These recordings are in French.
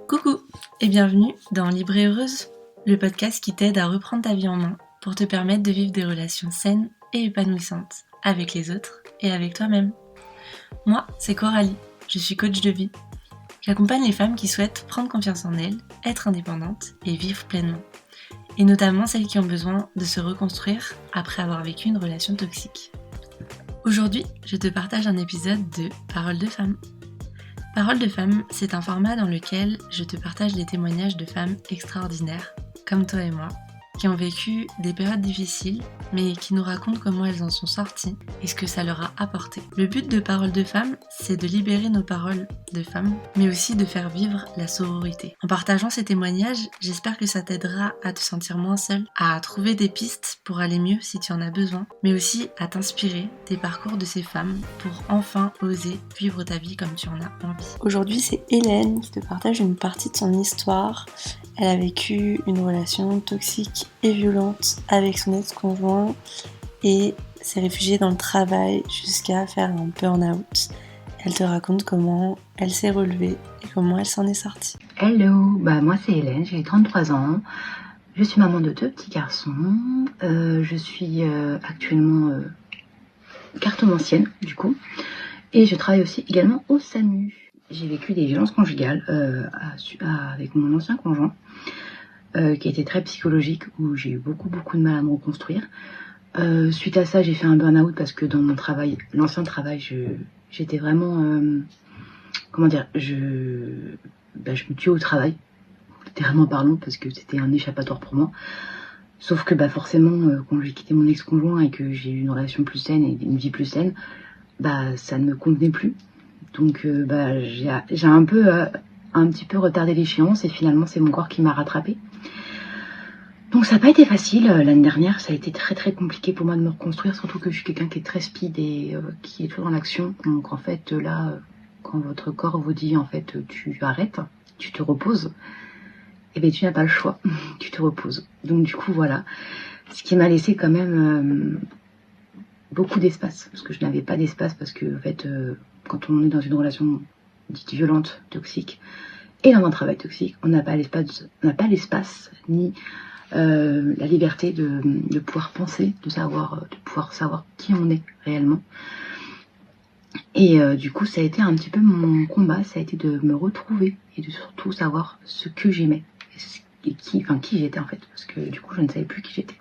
Coucou et bienvenue dans Libre et Heureuse, le podcast qui t'aide à reprendre ta vie en main pour te permettre de vivre des relations saines et épanouissantes avec les autres et avec toi-même. Moi, c'est Coralie, je suis coach de vie. J'accompagne les femmes qui souhaitent prendre confiance en elles, être indépendantes et vivre pleinement. Et notamment celles qui ont besoin de se reconstruire après avoir vécu une relation toxique. Aujourd'hui, je te partage un épisode de Paroles de femmes. Paroles de femmes, c'est un format dans lequel je te partage les témoignages de femmes extraordinaires, comme toi et moi, qui ont vécu des périodes difficiles, mais qui nous racontent comment elles en sont sorties et ce que ça leur a apporté. Le but de Paroles de femmes, c'est de libérer nos paroles de femmes, mais aussi de faire vivre la sororité. En partageant ces témoignages, j'espère que ça t'aidera à te sentir moins seule, à trouver des pistes pour aller mieux si tu en as besoin, mais aussi à t'inspirer des parcours de ces femmes pour enfin oser vivre ta vie comme tu en as envie. Aujourd'hui, c'est Hélène qui te partage une partie de son histoire. Elle a vécu une relation toxique et violente avec son ex-conjoint et s'est réfugiée dans le travail jusqu'à faire un burn-out. Elle te raconte comment elle s'est relevée et comment elle s'en est sortie. Hello, moi c'est Hélène, j'ai 33 ans, je suis maman de 2 petits garçons, je suis actuellement cartomancienne du coup, et je travaille aussi également au SAMU. J'ai vécu des violences conjugales avec mon ancien conjoint, qui était très psychologique, où j'ai eu beaucoup de mal à me reconstruire. Suite à ça, j'ai fait un burn-out parce que dans mon travail, l'ancien travail, j'étais vraiment, je me tuais au travail, littéralement parlant, parce que c'était un échappatoire pour moi. Sauf que forcément, quand j'ai quitté mon ex-conjoint et que j'ai eu une relation plus saine et une vie plus saine, ça ne me convenait plus. Donc j'ai un petit peu retardé l'échéance et finalement c'est mon corps qui m'a rattrapée. Donc ça n'a pas été facile. L'année dernière, ça a été très très compliqué pour moi de me reconstruire, surtout que je suis quelqu'un qui est très speed et qui est toujours dans l'action. Donc en fait là, quand votre corps vous dit en fait tu arrêtes, tu te reposes, et bien tu n'as pas le choix, tu te reposes. Donc du coup voilà, ce qui m'a laissé quand même beaucoup d'espace, parce que je n'avais pas d'espace, parce que en fait quand on est dans une relation dite violente, toxique, et dans un travail toxique, on n'a pas l'espace ni la liberté de pouvoir penser, de pouvoir savoir qui on est réellement. Et du coup, ça a été un petit peu mon combat, ça a été de me retrouver et de surtout savoir ce que j'aimais et qui j'étais en fait, parce que du coup, je ne savais plus qui j'étais.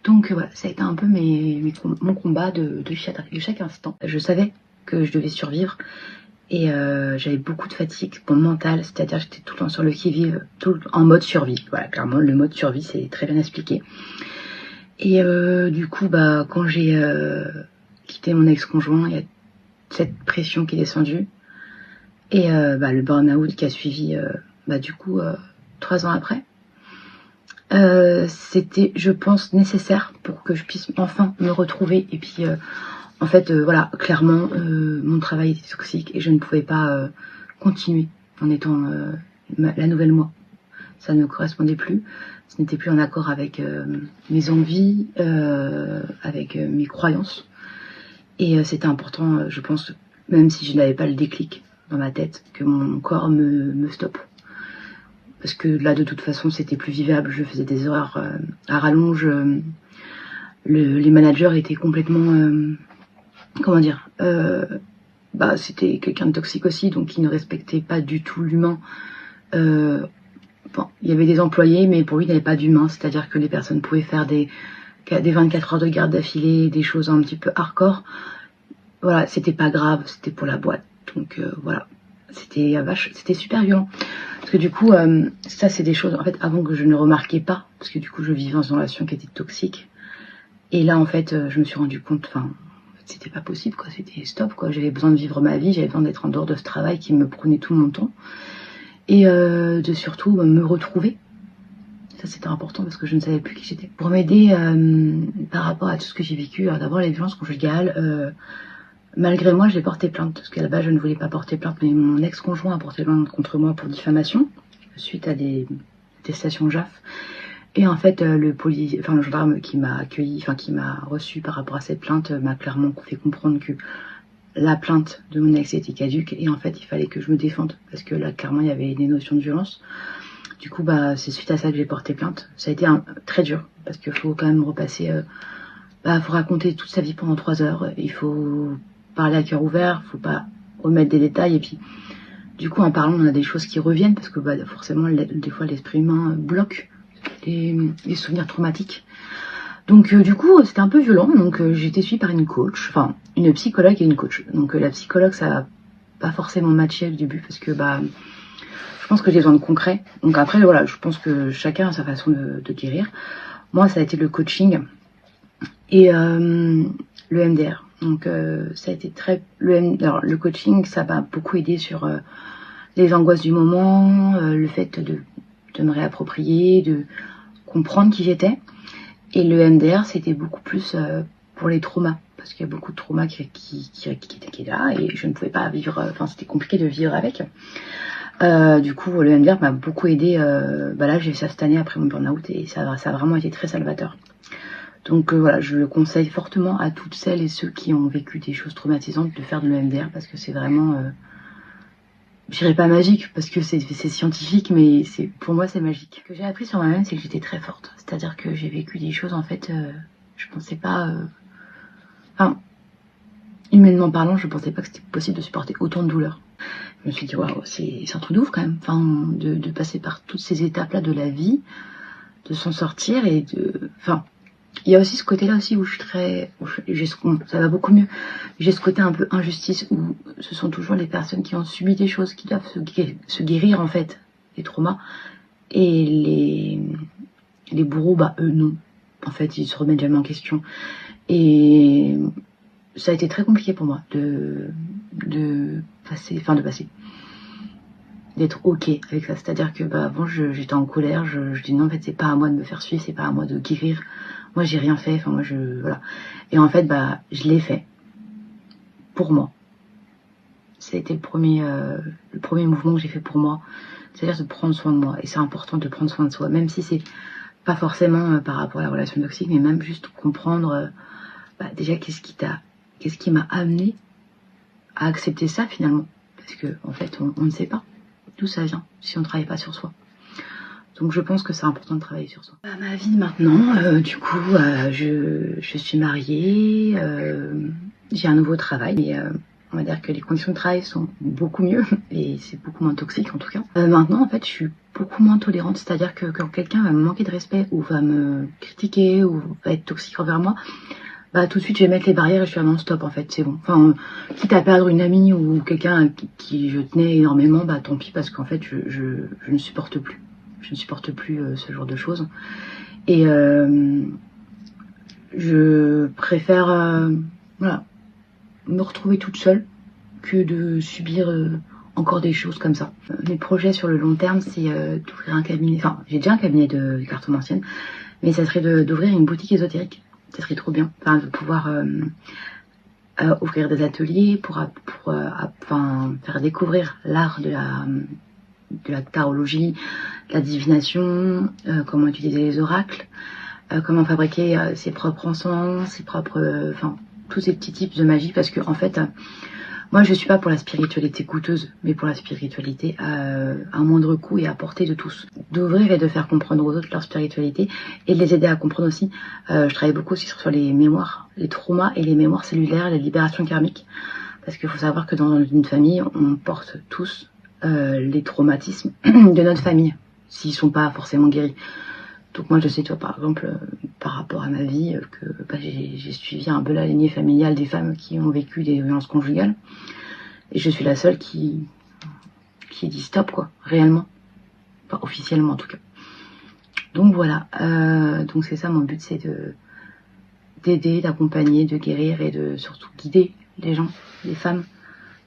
Donc voilà, ça a été un peu mon combat de chaque instant. Je savais que je devais survivre et j'avais beaucoup de fatigue mentale, c'est-à-dire j'étais tout le temps sur le qui-vive, en mode survie. Voilà, clairement, le mode survie, c'est très bien expliqué. Et du coup, quand j'ai quitté mon ex-conjoint, il y a cette pression qui est descendue et le burn-out qui a suivi du coup 3 ans après. C'était, je pense, nécessaire pour que je puisse enfin me retrouver. Et puis, clairement, mon travail était toxique et je ne pouvais pas continuer en étant la nouvelle moi. Ça ne correspondait plus. Ce n'était plus en accord avec mes envies, avec mes croyances. Et c'était important, je pense, même si je n'avais pas le déclic dans ma tête, que mon corps me stoppe. Parce que là, de toute façon, c'était plus vivable. Je faisais des erreurs à rallonge. Les managers étaient complètement... c'était quelqu'un de toxique aussi, donc il ne respectait pas du tout l'humain. Il y avait des employés, mais pour lui, il n'y avait pas d'humain. C'est-à-dire que les personnes pouvaient faire des 24 heures de garde d'affilée, des choses un petit peu hardcore. Voilà, c'était pas grave, c'était pour la boîte. Donc voilà, c'était super violent. Parce que du coup, ça c'est des choses en fait avant que je ne remarquais pas, parce que du coup je vivais dans une relation qui était toxique. Et là en fait, je me suis rendu compte, c'était pas possible quoi, c'était stop quoi. J'avais besoin de vivre ma vie, j'avais besoin d'être en dehors de ce travail qui me prenait tout mon temps, et de surtout me retrouver. Ça c'était important parce que je ne savais plus qui j'étais. Pour m'aider par rapport à tout ce que j'ai vécu, alors d'abord les violences conjugales. Malgré moi, j'ai porté plainte, parce qu'à la base, je ne voulais pas porter plainte, mais mon ex-conjoint a porté plainte contre moi pour diffamation, suite à des attestations JAF. Et en fait, le gendarme qui m'a accueilli, qui m'a reçu par rapport à cette plainte, m'a clairement fait comprendre que la plainte de mon ex était caduque et en fait il fallait que je me défende parce que là clairement il y avait des notions de violence. Du coup c'est suite à ça que j'ai porté plainte. Ça a été très dur parce qu'il faut quand même repasser, faut raconter toute sa vie pendant 3 heures, il faut parler à cœur ouvert, faut pas omettre des détails et puis du coup en parlant on a des choses qui reviennent parce que forcément des fois l'esprit humain bloque les souvenirs traumatiques. Donc du coup c'était un peu violent, donc j'ai été suivie par une coach, enfin une psychologue et une coach. Donc la psychologue ça a pas forcément matché au début parce que je pense que j'ai besoin de concret. Donc après voilà, je pense que chacun a sa façon de guérir. Moi ça a été le coaching et le MDR. Donc ça a été alors, le coaching ça m'a beaucoup aidé sur les angoisses du moment, le fait de me réapproprier, de comprendre qui j'étais. Et le MDR, c'était beaucoup plus pour les traumas, parce qu'il y a beaucoup de traumas qui étaient là, et je ne pouvais pas vivre, c'était compliqué de vivre avec. Du coup, le MDR m'a beaucoup aidé. Là, j'ai fait ça cette année après mon burn-out, et ça a vraiment été très salvateur. Donc voilà, je le conseille fortement à toutes celles et ceux qui ont vécu des choses traumatisantes de faire de l'EMDR, parce que c'est vraiment... je dirais pas magique parce que c'est scientifique, mais pour moi c'est magique. Ce que j'ai appris sur moi-même, c'est que j'étais très forte. C'est-à-dire que j'ai vécu des choses en fait, je pensais pas, humainement parlant, je pensais pas que c'était possible de supporter autant de douleur. Je me suis dit waouh, c'est un truc de ouf quand même. De passer par toutes ces étapes-là de la vie, de s'en sortir et il y a aussi ce côté-là aussi où ça va beaucoup mieux. J'ai ce côté un peu injustice où ce sont toujours les personnes qui ont subi des choses qui doivent se guérir en fait, les traumas. Et les bourreaux, eux non. En fait, ils se remettent jamais en question. Et ça a été très compliqué pour moi d'être ok avec ça. C'est-à-dire que avant j'étais en colère, je dis non en fait c'est pas à moi de me faire suivre, c'est pas à moi de guérir. Moi j'ai rien fait, voilà. Et en fait je l'ai fait pour moi. Ça a été le premier mouvement que j'ai fait pour moi, c'est-à-dire de prendre soin de moi. Et c'est important de prendre soin de soi, même si c'est pas forcément par rapport à la relation toxique, mais même juste comprendre déjà qu'est-ce qui m'a amené à accepter ça finalement, parce que en fait on ne sait pas d'où ça vient si on ne travaille pas sur soi. Donc je pense que c'est important de travailler sur soi. Ma vie maintenant, du coup, je suis mariée, j'ai un nouveau travail, et on va dire que les conditions de travail sont beaucoup mieux, et c'est beaucoup moins toxique en tout cas. Maintenant, en fait, je suis beaucoup moins tolérante, c'est-à-dire que quand quelqu'un va me manquer de respect, ou va me critiquer, ou va être toxique envers moi, tout de suite je vais mettre les barrières et je suis non stop en fait, c'est bon. Quitte à perdre une amie ou quelqu'un qui je tenais énormément, tant pis, parce qu'en fait je ne supporte plus. Je ne supporte plus ce genre de choses. Et je préfère me retrouver toute seule que de subir encore des choses comme ça. Mes projets sur le long terme, c'est d'ouvrir un cabinet. Enfin, j'ai déjà un cabinet de cartomancienne, mais ça serait d'ouvrir une boutique ésotérique. Ça serait trop bien. De pouvoir ouvrir des ateliers pour faire découvrir l'art de la tarologie, de la divination, comment utiliser les oracles, comment fabriquer ses propres encens, tous ces petits types de magie, parce que en fait, moi je suis pas pour la spiritualité coûteuse, mais pour la spiritualité à moindre coût et à portée de tous. D'ouvrir et de faire comprendre aux autres leur spiritualité et de les aider à comprendre aussi. Je travaille beaucoup aussi sur les mémoires, les traumas et les mémoires cellulaires, les libérations karmiques, parce qu'il faut savoir que dans une famille, on porte tous les traumatismes de notre famille, s'ils sont pas forcément guéris. Donc moi je sais, par exemple, par rapport à ma vie, que j'ai suivi un peu la lignée familiale des femmes qui ont vécu des violences conjugales, et je suis la seule qui dit stop, quoi, réellement, officiellement en tout cas. Donc voilà, donc c'est ça mon but, c'est d'aider, d'accompagner, de guérir et de surtout guider les gens, les femmes,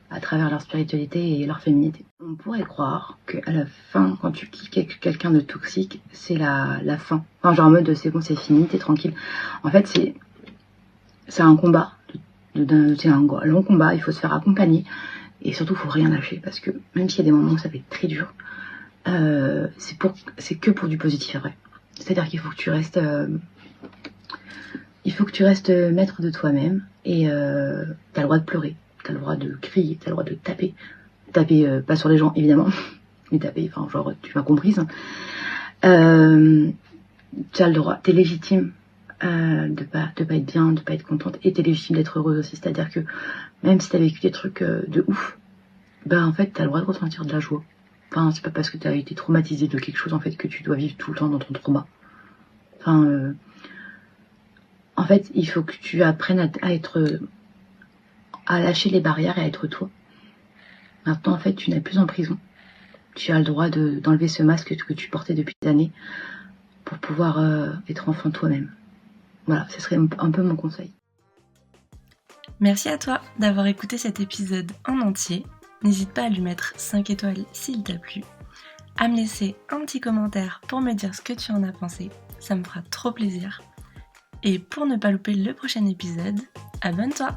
à travers leur spiritualité et leur féminité. On pourrait croire qu'à la fin, quand tu quittes quelqu'un de toxique, c'est la fin. Genre en mode c'est bon, c'est fini, t'es tranquille. En fait, c'est un combat. C'est un long combat, il faut se faire accompagner. Et surtout, il faut rien lâcher, parce que même s'il y a des moments où ça va être très dur, c'est que pour du positif après. C'est-à-dire qu'il faut que tu restes... maître de toi-même, et t'as le droit de pleurer. t'as le droit de crier, t'as le droit de taper. Taper, pas sur les gens, évidemment, mais taper, enfin, genre, tu m'as comprise. Tu as le droit, t'es légitime de pas être bien, de pas être contente, et t'es légitime d'être heureuse aussi. C'est-à-dire que même si t'as vécu des trucs de ouf, en fait, t'as le droit de ressentir de la joie. Enfin, c'est pas parce que t'as été traumatisé de quelque chose, en fait, que tu dois vivre tout le temps dans ton trauma. Enfin, en fait, il faut que tu apprennes à lâcher les barrières et à être toi. Maintenant, en fait, tu n'es plus en prison. Tu as le droit d'enlever ce masque que tu portais depuis des années pour pouvoir être enfin toi-même. Voilà, ce serait un peu mon conseil. Merci à toi d'avoir écouté cet épisode en entier. N'hésite pas à lui mettre 5 étoiles s'il t'a plu, à me laisser un petit commentaire pour me dire ce que tu en as pensé, ça me fera trop plaisir. Et pour ne pas louper le prochain épisode, abonne-toi!